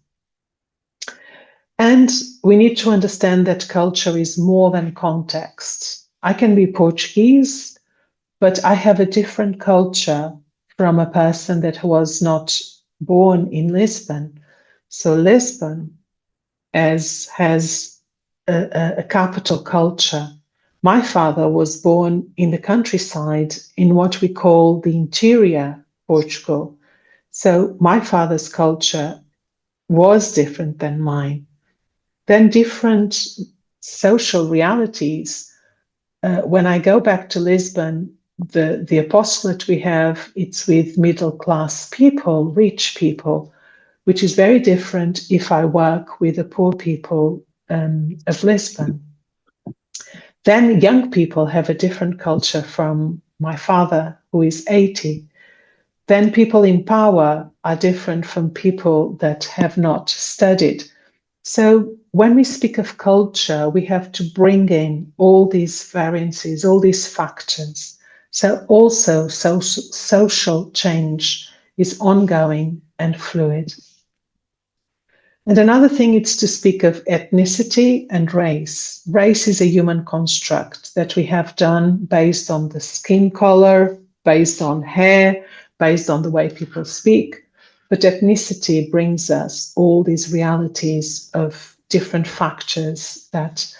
And we need to understand that culture is more than context. I can be Portuguese, but I have a different culture from a person that was not born in Lisbon. So Lisbon has a capital culture. My father was born in the countryside in what we call the interior Portugal. So my father's culture was different than mine. Then different social realities. When I go back to Lisbon, the apostolate we have, it's with middle-class people, rich people, which is very different if I work with the poor people of Lisbon. Then young people have a different culture from my father, who is 80. Then people in power are different from people that have not studied. So when we speak of culture, we have to bring in all these variances, all these factors. So also social change is ongoing and fluid. And another thing is to speak of ethnicity and race. Race is a human construct that we have done based on the skin color, based on hair, based on the way people speak. But ethnicity brings us all these realities of different factors that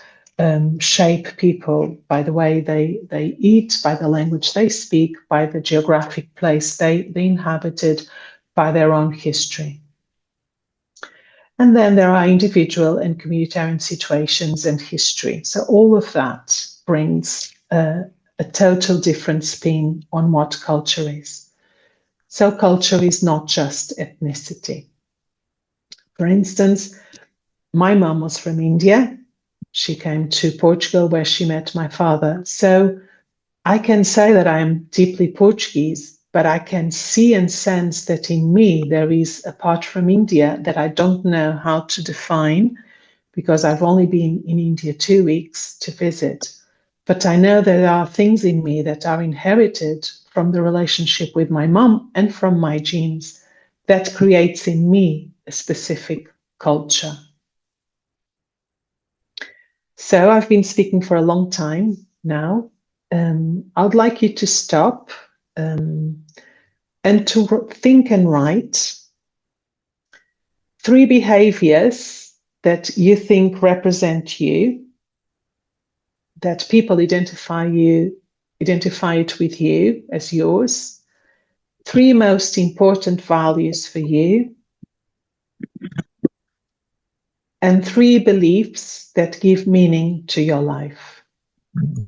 shape people by the way they eat, by the language they speak, by the geographic place they inhabited, by their own history. And then there are individual and communitarian situations and history. So all of that brings a total different spin on what culture is. So culture is not just ethnicity. For instance, my mom was from India. She came to Portugal where she met my father. So I can say that I am deeply Portuguese, but I can see and sense that in me there is a part from India that I don't know how to define, because I've only been in India 2 weeks to visit. But I know there are things in me that are inherited from the relationship with my mom and from my genes that creates in me a specific culture. So I've been speaking for a long time now. I'd like you to stop and to think and write 3 behaviors that you think represent you, that people identify it with you as yours. 3 most important values for you. and 3 beliefs that give meaning to your life.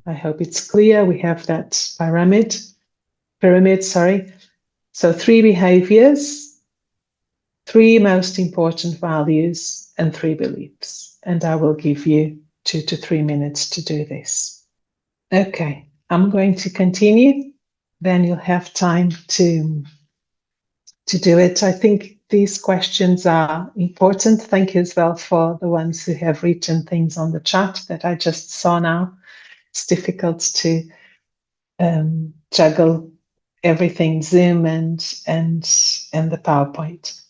I hope it's clear. We have that pyramid, sorry. So 3 behaviors, 3 most important values, and 3 beliefs. And I will give you 2 to 3 minutes to do this. Okay, I'm going to continue. Then you'll have time to do it. I think these questions are important. Thank you as well for the ones who have written things on the chat that I just saw now. It's difficult to juggle everything, Zoom and the PowerPoint.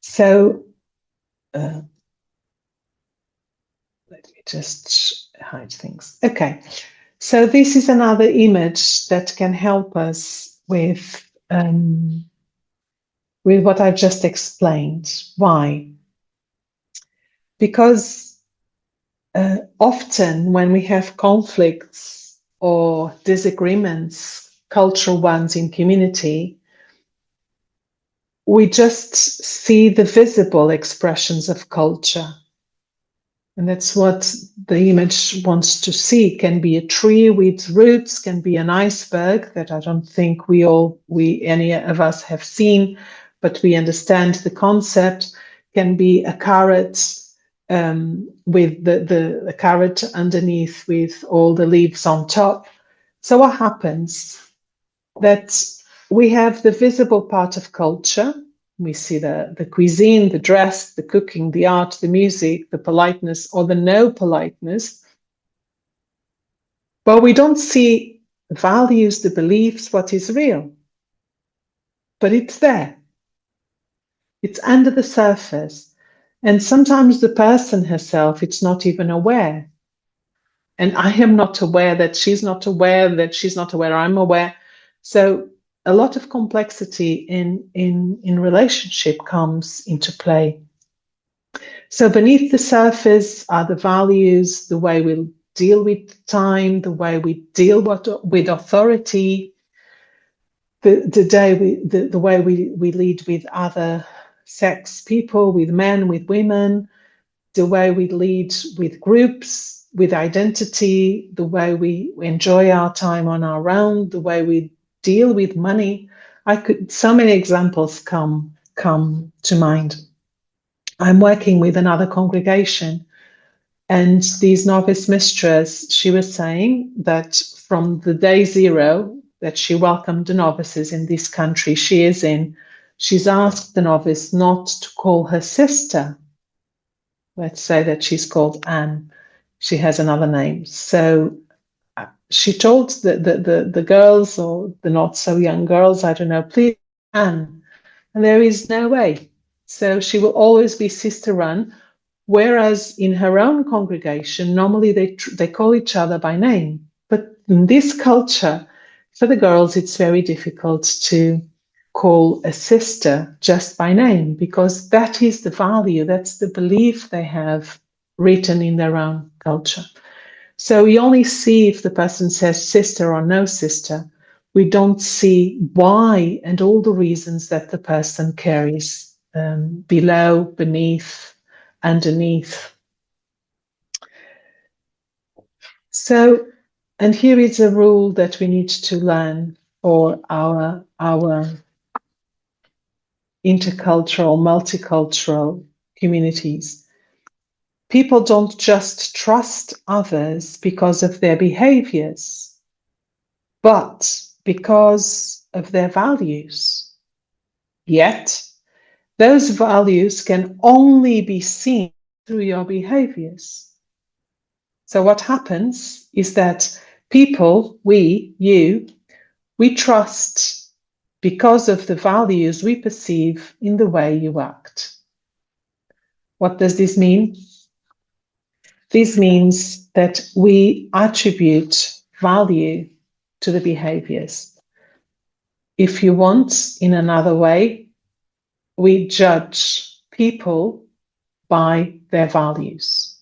So let me just hide things. Okay, so this is another image that can help us with what I've just explained. Why? Because often when we have conflicts or disagreements, cultural ones in community, we just see the visible expressions of culture. And that's what the image wants to see. It can be a tree with roots, can be an iceberg that I don't think any of us have seen, but we understand the concept. Can be a carrot with the carrot underneath with all the leaves on top. So what happens? That we have the visible part of culture. We see the cuisine, the dress, the cooking, the art, the music, the politeness or the no politeness. But we don't see the values, the beliefs, what is real. But it's there. It's under the surface. And sometimes the person herself, it's not even aware. And I am not aware that she's not aware, that she's not aware I'm aware. So a lot of complexity in relationship comes into play. So beneath the surface are the values, the way we deal with time, the way we deal with authority, the way we lead with other sex people, with men, with women, the way we lead with groups, with identity, the way we enjoy our time on our own, the way we deal with money. So many examples come to mind. I'm working with another congregation, and these novice mistress, she was saying that from the day 0 that she welcomed the novices in this country she is in, she's asked the novice not to call her sister. Let's say that she's called Anne. She has another name. So she told the girls, or the not so young girls, I don't know, please, Anne. And there is no way. So she will always be Sister Anne, whereas in her own congregation, normally they call each other by name. But in this culture, for the girls, it's very difficult to call a sister just by name, because that is the value, that's the belief they have written in their own culture. So we only see if the person says sister or no sister. We don't see why and all the reasons that the person carries below, beneath, underneath. So, and here is a rule that we need to learn for our intercultural, multicultural communities. People don't just trust others because of their behaviors, but because of their values. Yet, those values can only be seen through your behaviors. So what happens is that people, we trust because of the values we perceive in the way you act. What does this mean? This means that we attribute value to the behaviors. If you want, in another way, we judge people by their values.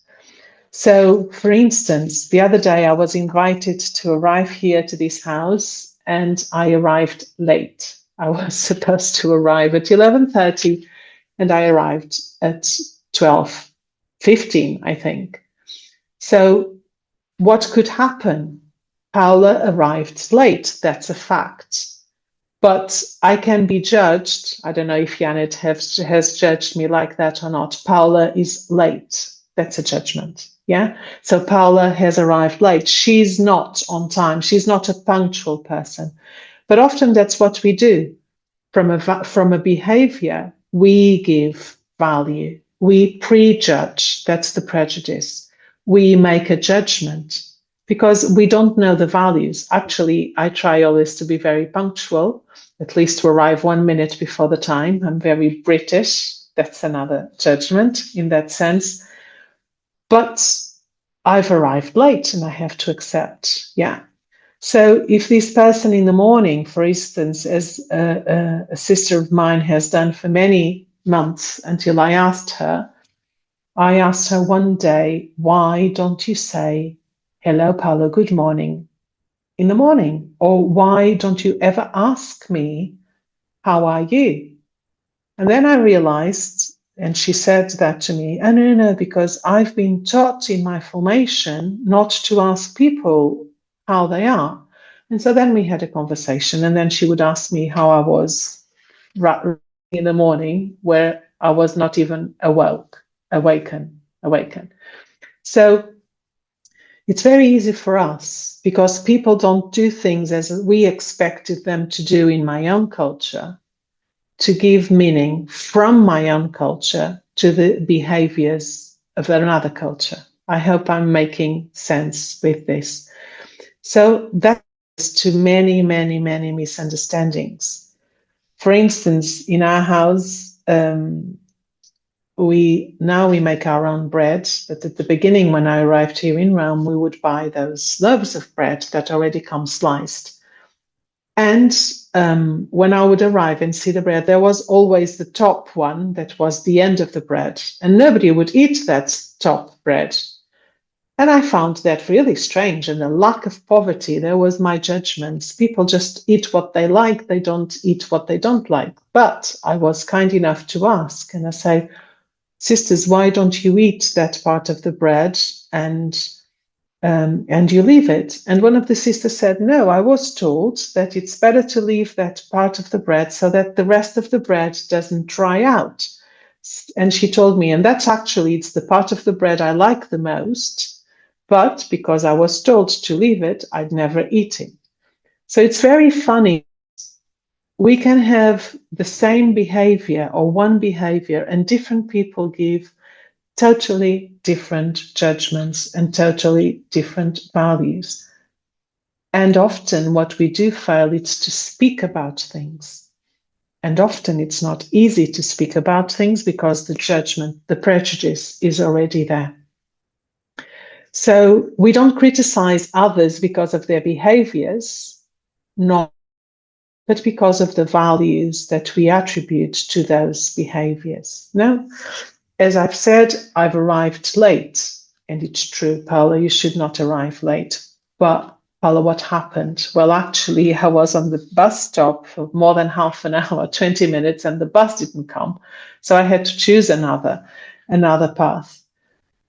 So, for instance, the other day I was invited to arrive here to this house, and I arrived late. I was supposed to arrive at 11:30, and I arrived at 12:15, I think. So what could happen? Paula arrived late, that's a fact. But I can be judged. I don't know if Janet has judged me like that or not. Paula is late. That's a judgment. Yeah. So Paula has arrived late. She's not on time. She's not a punctual person. But often that's what we do. From a behavior, we give value. We prejudge. That's the prejudice. We make a judgment because we don't know the values. Actually, I try always to be very punctual, at least to arrive 1 minute before the time. I'm very British. That's another judgment in that sense. But I've arrived late and I have to accept. Yeah. So if this person in the morning, for instance, as a sister of mine has done for many months until I asked her one day, why don't you say, hello, Paula, good morning in the morning? Or why don't you ever ask me, how are you? And then I realized, and she said that to me, oh, no, because I've been taught in my formation not to ask people how they are. And so then we had a conversation, and then she would ask me how I was in the morning, where I was not even awaken. So it's very easy for us because people don't do things as we expected them to do in my own culture, to give meaning from my own culture to the behaviors of another culture. I hope I'm making sense with this. So that leads to many, many, many misunderstandings. For instance, in our house, we make our own bread, but at the beginning, when I arrived here in Rome, we would buy those loaves of bread that already come sliced. And when I would arrive and see the bread, there was always the top one that was the end of the bread, and nobody would eat that top bread. And I found that really strange, and the lack of poverty, there was my judgments. People just eat what they like, they don't eat what they don't like. But I was kind enough to ask, and I say, sisters, why don't you eat that part of the bread and you leave it? And one of the sisters said, no, I was told that it's better to leave that part of the bread so that the rest of the bread doesn't dry out. And she told me, and that's actually, it's the part of the bread I like the most, but because I was told to leave it, I'd never eat it. So it's very funny. We can have the same behavior or one behavior, and different people give totally different judgments and totally different values. And often what we do fail is to speak about things. And often it's not easy to speak about things because the judgment, the prejudice is already there. So we don't criticize others because of their behaviors, but because of the values that we attribute to those behaviors. No? As I've said, I've arrived late, and it's true, Paula, you should not arrive late. But Paula, what happened? Well, actually, I was on the bus stop for more than half an hour, 20 minutes, and the bus didn't come. So I had to choose another path.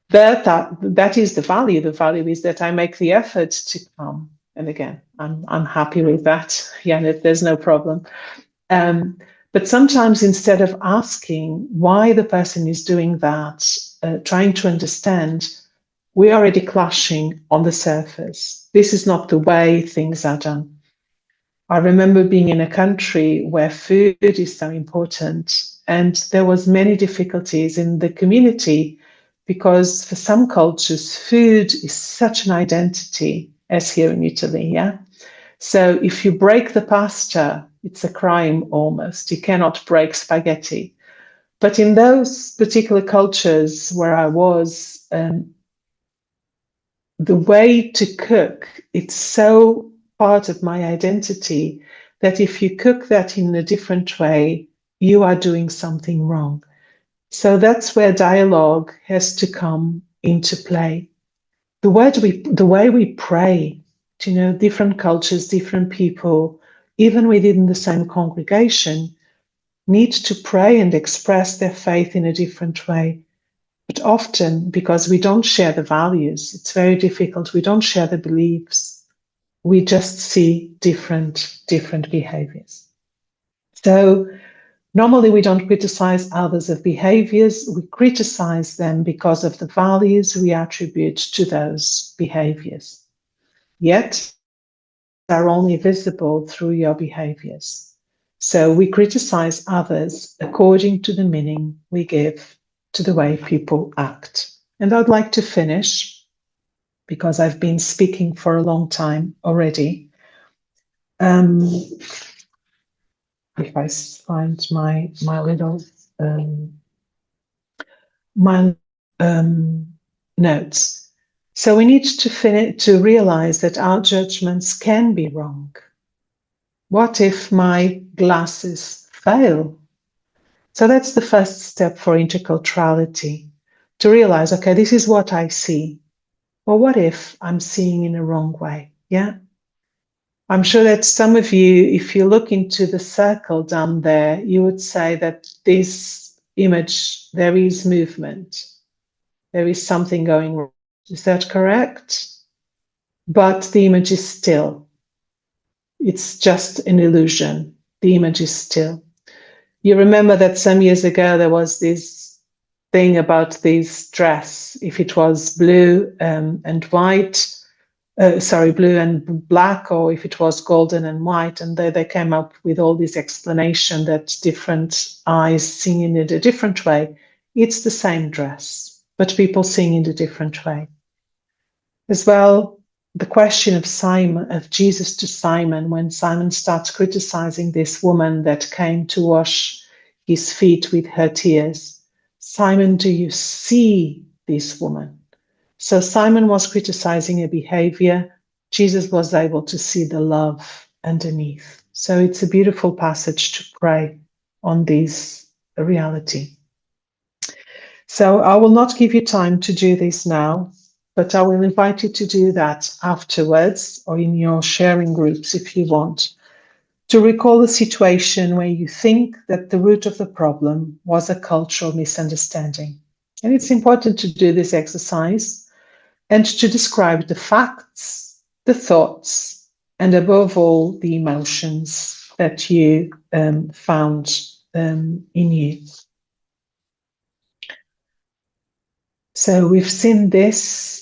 That is the value. The value is that I make the effort to come. And again, I'm happy with that. Yeah, there's no problem. But sometimes instead of asking why the person is doing that, trying to understand, we're already clashing on the surface. This is not the way things are done. I remember being in a country where food is so important, and there was many difficulties in the community because for some cultures, food is such an identity, as here in Italy, yeah? So if you break the pasta, it's a crime almost. You cannot break spaghetti. But in those particular cultures where I was, the way to cook, it's so part of my identity that if you cook that in a different way, you are doing something wrong. So that's where dialogue has to come into play. The way we pray, different cultures, different people, even within the same congregation, need to pray and express their faith in a different way. But often, because we don't share the values, it's very difficult. We don't share the beliefs. We just see different behaviors. So normally we don't criticize others of behaviors. We criticize them because of the values we attribute to those behaviors. Yet, they are only visible through your behaviors. So we criticize others according to the meaning we give to the way people act. And I'd like to finish, because I've been speaking for a long time already. If I find my little notes. So we need to realize that our judgments can be wrong. What if my glasses fail? So that's the first step for interculturality, to realize, okay, this is what I see. Well, what if I'm seeing in a wrong way? Yeah. I'm sure that some of you, if you look into the circle down there, you would say that this image, there is movement. There is something going wrong. Is that correct? But the image is still. It's just an illusion. The image is still. You remember that some years ago there was this thing about this dress, if it was blue and white, blue and black, or if it was golden and white, and they came up with all this explanation that different eyes sing in a different way. It's the same dress, but people sing in a different way. As well, the question of Jesus to Simon, when Simon starts criticizing this woman that came to wash his feet with her tears. Simon, do you see this woman? So Simon was criticizing a behavior. Jesus was able to see the love underneath. So it's a beautiful passage to pray on this reality. So I will not give you time to do this now, but I will invite you to do that afterwards or in your sharing groups if you want, to recall a situation where you think that the root of the problem was a cultural misunderstanding. And it's important to do this exercise and to describe the facts, the thoughts, and above all, the emotions that you found in you. So we've seen this.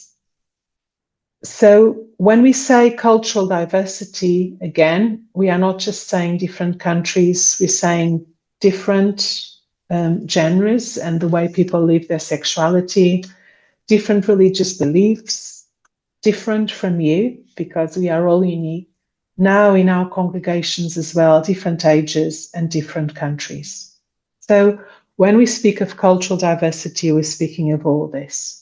So when we say cultural diversity, again, we are not just saying different countries, we're saying different genres and the way people live their sexuality, different religious beliefs, different from you, because we are all unique. Now in our congregations as well, different ages and different countries. So when we speak of cultural diversity, we're speaking of all this.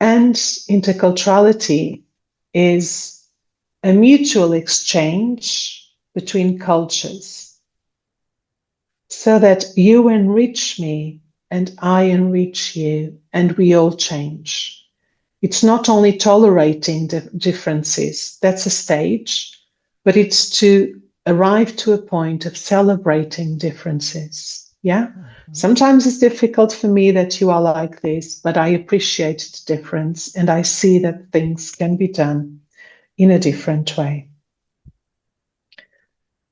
And interculturality is a mutual exchange between cultures so that you enrich me and I enrich you and we all change. It's not only tolerating differences, that's a stage, but it's to arrive to a point of celebrating differences. Yeah? Mm-hmm. Sometimes it's difficult for me that you are like this, but I appreciate the difference and I see that things can be done in a different way.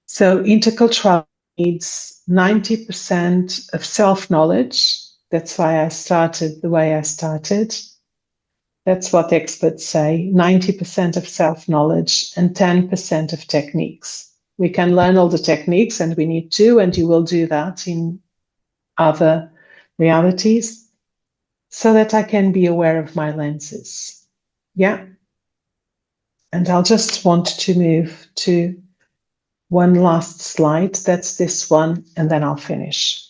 So interculturality needs 90% of self-knowledge. That's why I started the way I started. That's what experts say, 90% of self-knowledge and 10% of techniques. We can learn all the techniques and we need to, and you will do that in other realities, so that I can be aware of my lenses. Yeah. And I'll just want to move to one last slide. That's this one, and then I'll finish.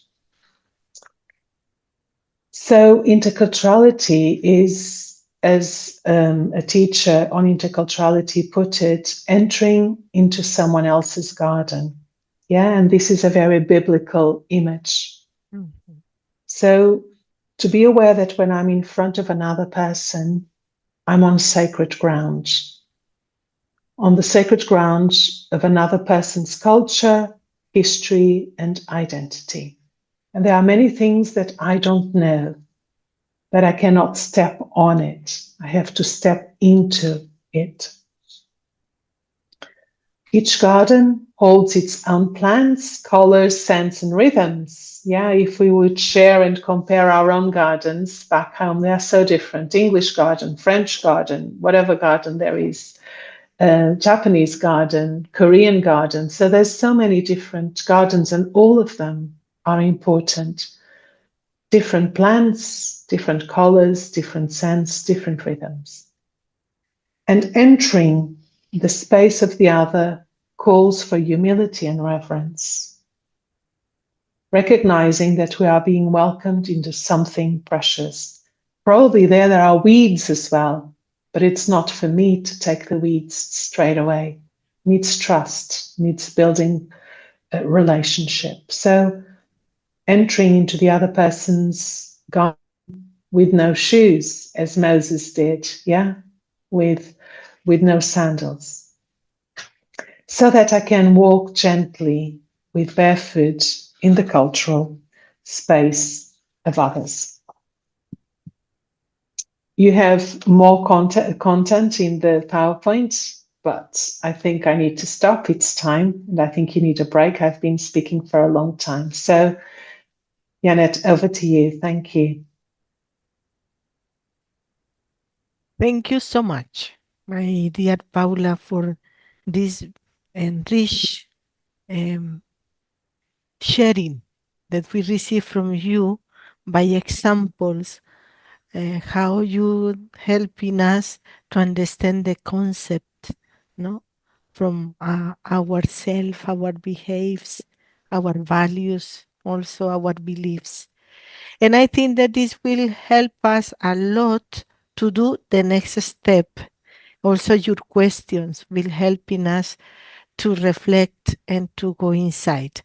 So interculturality is, as a teacher on interculturality put it, entering into someone else's garden. Yeah, and this is a very biblical image. Mm-hmm. So to be aware that when I'm in front of another person, I'm on sacred ground. On the sacred ground of another person's culture, history, and identity. And there are many things that I don't know, but I cannot step on it. I have to step into it. Each garden holds its own plants, colors, scents, and rhythms. Yeah, if we would share and compare our own gardens back home, they are so different. English garden, French garden, whatever garden there is, Japanese garden, Korean garden. So there's so many different gardens, and all of them are important. Different plants, different colors, different scents, different rhythms. And entering the space of the other calls for humility and reverence, recognizing that we are being welcomed into something precious. Probably there are weeds as well, but it's not for me to take the weeds straight away. It needs trust, needs building a relationship. So entering into the other person's garden with no shoes, as Moses did, yeah, with no sandals, so that I can walk gently with barefoot in the cultural space of others. You have more content in the PowerPoint, but I think I need to stop. It's time, and I think you need a break. I've been speaking for a long time. So, Janet, over to you. Thank you. Thank you so much, my dear Paula, for this rich sharing that we receive from you by examples, how you helping us to understand the concept, no, from ourself, our behaves, our values, also our beliefs. And I think that this will help us a lot to do the next step. Also, your questions will helping us to reflect and to go inside.